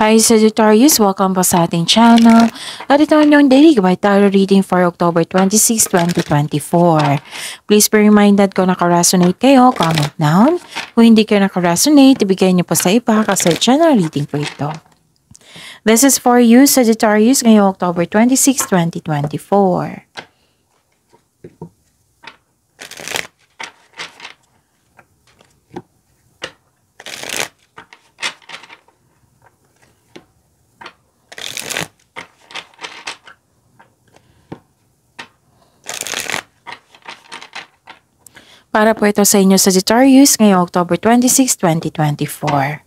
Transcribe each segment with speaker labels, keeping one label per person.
Speaker 1: Hi Sagittarius, welcome po sa ating channel. At ito ang inyong daily by tarot reading for October 26, 2024. Please be reminded kung naka-resonate kayo, comment down. Kung hindi kayo naka-resonate, ibigay niyo po sa iba kasi channel reading po ito. This is for you, Sagittarius, ngayong October 26, 2024. Para po ito sa inyo, Sagittarius, ngayong October 26, 2024.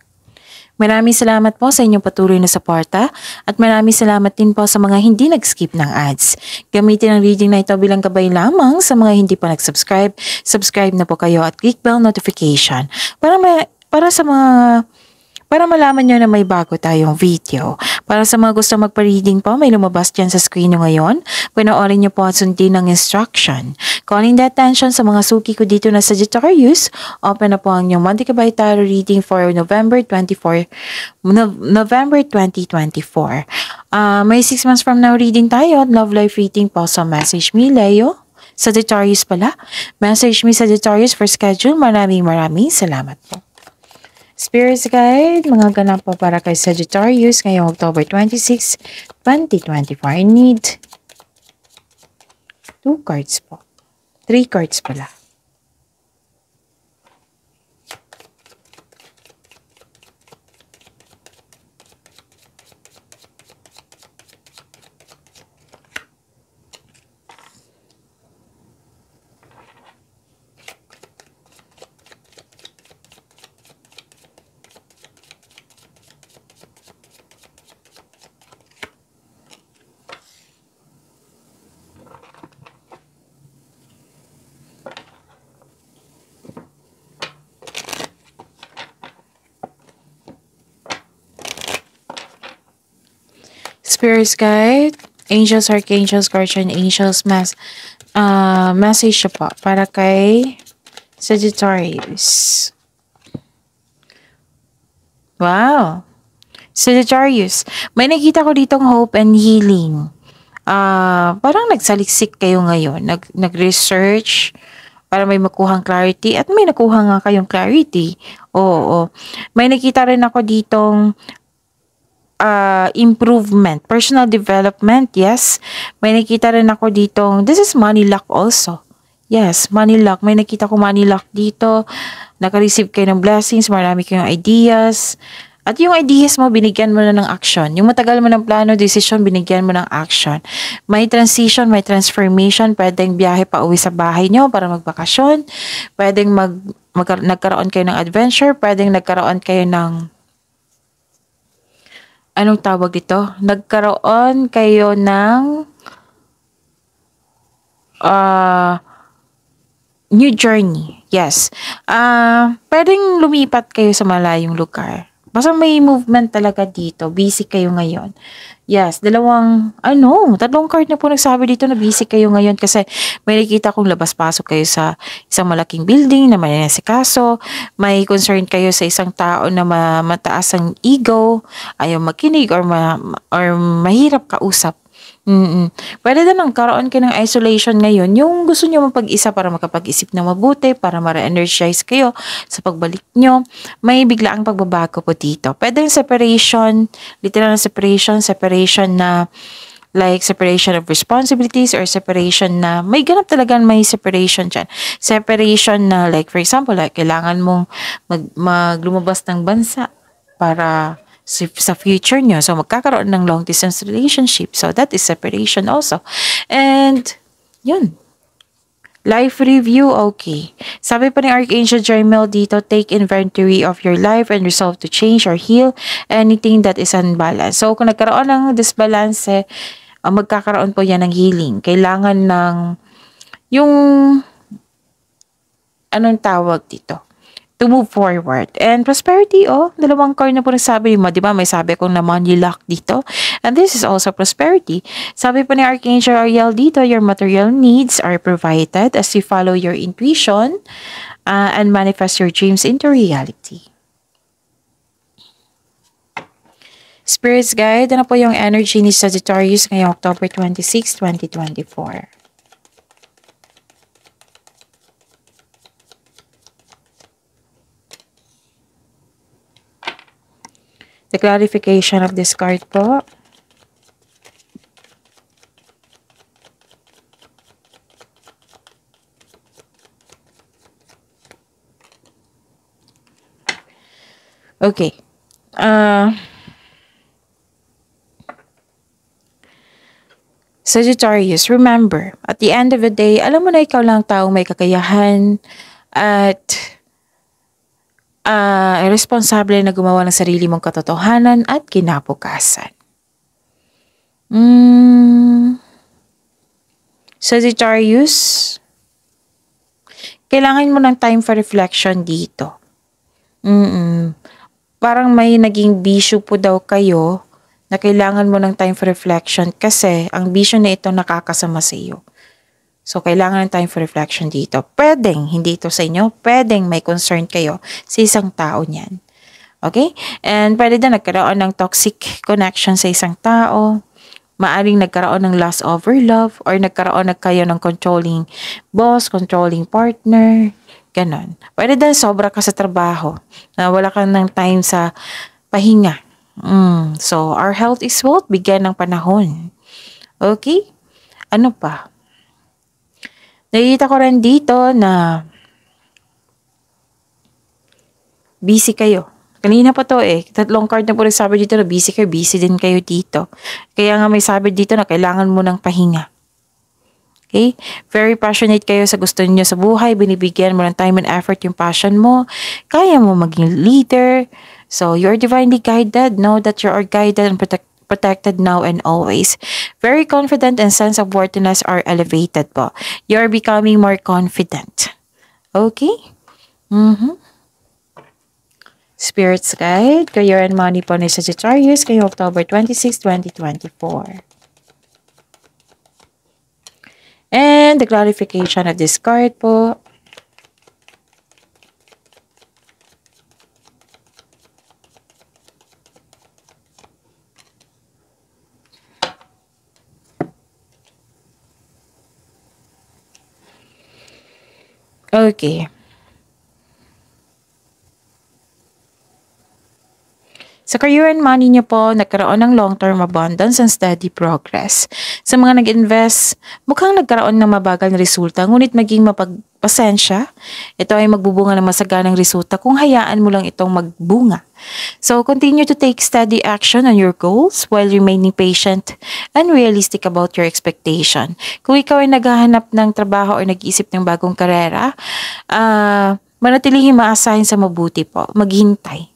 Speaker 1: Maraming salamat po sa inyong patuloy na suporta at maraming salamat din po sa mga hindi nag-skip ng ads. Gamitin ang reading na ito bilang gabay lamang sa mga hindi pa nag-subscribe. Subscribe na po kayo at click bell notification para malaman nyo na may bago tayong video. Para sa mga gusto magpa-reading po, may lumabas dyan sa screen nyo ngayon. Panoorin nyo po at sundin ng instruction. Calling the attention sa mga suki ko dito na Sagittarius, open na po ang inyong monthly kabay tarot reading for November 2024. May 6 months from now reading tayo at love life reading po. So message me, Leo. Sagittarius pala. Message me, Sagittarius, for schedule. Maraming salamat po. Spirits Guide, mga ganap po para kay Sagittarius ngayong October 26, 2024. I need 2 cards po. 3 cards pala. Spirits Guide, Angels, Archangels, Guardian Angels, message siya po para kay Sagittarius. Wow! Sagittarius, may nakita ko ditong hope and healing. Parang nagsaliksik kayo ngayon, nag-research para may makuhang clarity at may nakuha nga kayong clarity. Oo. May nakita rin ako ditong improvement, personal development, yes. May nakita rin ako ditong, this is money luck also. Yes, money luck. May nakita ko money luck dito. Naka-receive kayo ng blessings, marami kayong ideas. At yung ideas mo, binigyan mo na ng action. Yung matagal mo ng plano, decision, binigyan mo ng action. May transition, may transformation. Pwedeng biyahe pa uwi sa bahay nyo para magbakasyon. Pwedeng nagkaroon kayo ng adventure. Pwedeng nagkaroon kayo ng anong tawag dito? Nagkaroon kayo ng new journey. Yes. Pwedeng lumipat kayo sa malayong lugar. Basta may movement talaga dito. Busy kayo ngayon. Yes, tatlong card na po nagsabi dito na busy kayo ngayon kasi may nakita kong labas-pasok kayo sa isang malaking building na may nasikaso. May concern kayo sa isang tao na mataas ang ego, ayaw makinig or mahirap kausap. Pwede din karoon kayo ng isolation ngayon. Yung gusto nyo mapag-isa para makapag-isip na mabuti, para ma-re-energize kayo sa pagbalik nyo. May biglaang pagbabago po dito. Pwede yung separation, literal na separation na like separation of responsibilities or separation na may ganap talaga may separation dyan. Separation na like for example, like kailangan mong lumabas ng bansa para sa future nyo. So, magkakaroon ng long distance relationship. So, that is separation also. And, yun. Life review, okay. Sabi pa ni Archangel Jeremiel dito, take inventory of your life and resolve to change or heal anything that is unbalanced. So, kung nagkaroon ng disbalance, magkakaroon po yan ng healing. Kailangan ng yung anong tawag dito? To move forward. And prosperity, dalawang card na po nagsabi mo, di ba? May sabi kong na money luck dito. And this is also prosperity. Sabi po ni Archangel Ariel dito, your material needs are provided as you follow your intuition and manifest your dreams into reality. Spirits guide, ano po yung energy ni Sagittarius ngayong October 26, 2024? The clarification of this card po. Okay. Sagittarius, remember, at the end of the day, alam mo na ikaw lang taong may kakayahan at responsable na gumawa ng sarili mong katotohanan at kinabukasan. Sagittarius, kailangan mo ng time for reflection dito. Parang may naging bisyo po daw kayo na kailangan mo ng time for reflection kasi ang bisyo na ito nakakasama sa iyo. So, kailangan ng time for reflection dito. Pwedeng, hindi ito sa inyo, pwedeng may concern kayo sa isang tao niyan. Okay? And pwede din nagkaroon ng toxic connection sa isang tao. Maaring nagkaroon ng lust over love or nagkaroon na kayo ng controlling boss, controlling partner, ganon. Pwede din sobra ka sa trabaho na wala ka ng time sa pahinga. So, our health is wealth, bigyan ng panahon. Okay? Ano pa? Nakikita ko rin dito na busy kayo. Kanina pa to tatlong card na po rin sabi dito na busy kayo, busy din kayo dito. Kaya nga may sabi dito na kailangan mo ng pahinga. Okay? Very passionate kayo sa gusto niyo sa buhay, binibigyan mo ng time and effort yung passion mo, kaya mo maging leader. So, you're divinely guided. Know that you are guided and protected now and always. Very confident and sense of worthiness are elevated po. You're becoming more confident. Okay? Spirits guide, career and money po ni Sagittarius ngayong October 26, 2024. And the clarification of this card po. Okay. Sa career and money niyo po, nagkaroon ng long-term abundance and steady progress. Sa mga nag-invest, mukhang nagkaroon ng mabagal na resulta, ngunit maging mapagpasensya. Ito ay magbubunga ng masaganang resulta kung hayaan mo lang itong magbunga. So, continue to take steady action on your goals while remaining patient and realistic about your expectation. Kung ikaw ay naghahanap ng trabaho o nag-iisip ng bagong karera, manatilihin maasahin sa mabuti po. Maghintay.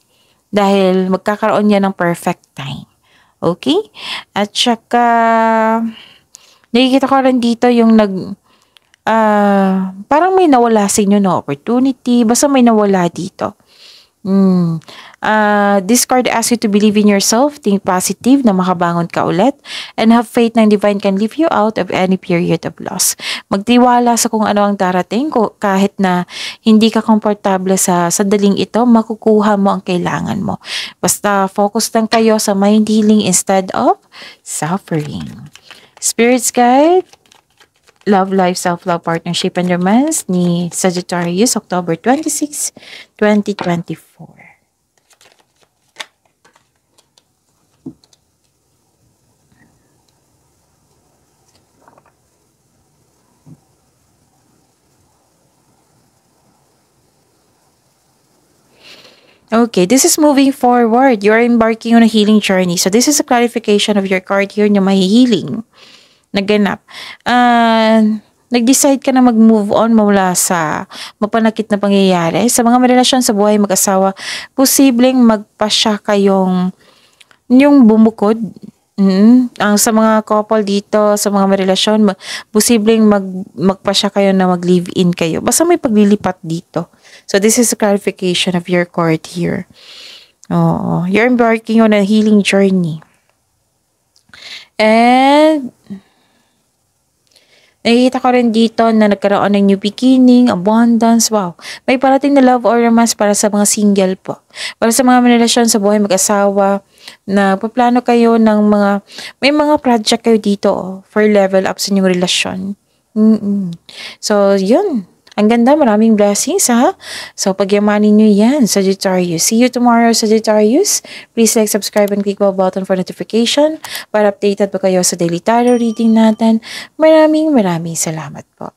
Speaker 1: Dahil magkakaroon niya ng perfect time. Okay? At saka, nakikita ko rin dito yung parang may nawala sa inyo na opportunity. Basta may nawala dito. This card asks you to believe in yourself, think positive na makabangon ka ulit, and have faith na divine can lift you out of any period of loss. Magtiwala sa kung ano ang darating, kahit na hindi ka komportable sa sandaling ito, makukuha mo ang kailangan mo. Basta focus lang kayo sa mind healing instead of suffering. Spirits guide, love, life, self-love, partnership, and romance ni Sagittarius, October 26, 2024. Okay, this is moving forward. You're embarking on a healing journey. So this is a clarification of your card here na may healing. Naganap. Nag-decide ka na mag-move on mula sa mapanakit na pangyayari. Sa mga relasyon sa buhay mag-asawa, posibleng magpasya kayong yung bumukod. Ang sa mga couple dito, sa mga relasyon, posibleng magpasya kayo na mag-live-in kayo. Basta may paglilipat dito. So this is a clarification of your card here. You're embarking on a healing journey. And Nakikita ko rin dito na nagkaroon ng new beginning, abundance, wow. May parating na love or romance para sa mga single po. Para sa mga may relasyon sa buhay mag-asawa, na paplano kayo ng may mga project kayo dito for level up sa inyong relasyon. So, yun. Ang ganda, maraming blessings ha. So, pagyamanin nyo yan, Sagittarius. See you tomorrow, Sagittarius. Please like, subscribe, and click the button for notification para updated pa kayo sa daily tarot reading natin. Maraming salamat po.